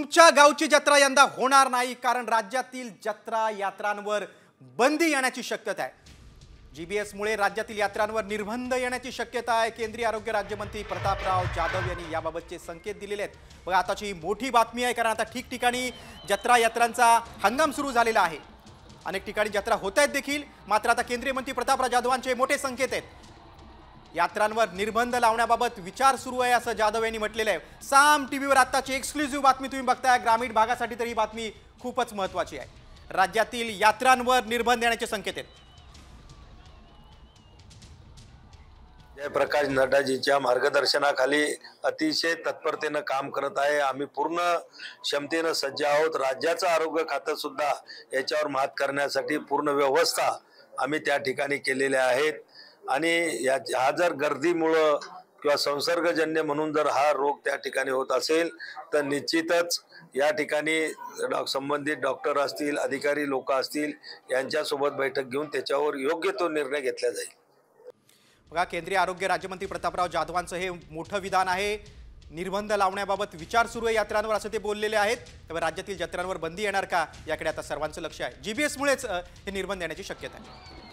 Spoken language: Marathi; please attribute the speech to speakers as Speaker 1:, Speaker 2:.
Speaker 1: तुमच्या गावची जत्रा यंदा होणार नाही, कारण राज्यातील जत्रा यात्रांवर बंदी येण्याची शक्यता आहे। जीबीएस मुळे राज्यातील यात्रांवर निर्बंध येण्याची शक्यता आहे। केंद्रीय आरोग्य राज्यमंत्री प्रतापराव जाधव यांनी याबाबतचे संकेत दिलेले आहेत। बघा, आताची मोठी बातमी आहे, कारण आता ठिकठिकाणी जत्रा यात्रांचा हंगाम सुरू झालेला आहे। अनेक ठिकाणी जत्रा होत आहेत देखील, मात्र आता केंद्रीय मंत्री प्रतापराव जाधवांचे मोठे संकेत आहेत। यात्रांवर निर्बंध लावण्याबाबत विचार सुरू आहे असं जाधव यांनी म्हटलेलं आहे। साम टीव्हीवर आताची एक्सक्लुझिव्ह बातमी तुम्ही बघताय। ग्रामीण भागासाठी तर ही बातमी खूपच महत्त्वाची आहे। राज्यातील यात्रांवर निर्बंध येण्याचे संकेत आहेत।
Speaker 2: जयप्रकाश नड्डाजींच्या मार्गदर्शनाखाली अतिशय तत्परतेने काम करत आहे। आम्ही पूर्ण क्षमतेने सज्ज आहोत। राज्याचं आरोग्य खातं सुद्धा याच्यावर मात करण्यासाठी पूर्ण व्यवस्था आम्ही त्या ठिकाणी केलेल्या आहेत। आणि हा जर गर्दीमुळे किंवा संसर्गजन्य म्हणून जर हा रोग त्या ठिकाणी होत असेल तर निश्चितच या ठिकाणी संबंधित डॉक्टर असतील, अधिकारी लोक असतील, यांच्यासोबत बैठक घेऊन त्याच्यावर योग्य तो निर्णय घेतला जाईल।
Speaker 1: बघा, केंद्रीय आरोग्य राज्यमंत्री प्रतापराव जाधवांचं हे मोठं विधान आहे। निर्बंध लावण्याबाबत विचार सुरू आहे यात्रांवर, असं ते बोललेले आहेत। त्यामुळे राज्यातील जत्रांवर बंदी येणार का, याकडे आता सर्वांचं लक्ष आहे। जीबीएस मुळेच हे निर्बंध येण्याची शक्यता आहे।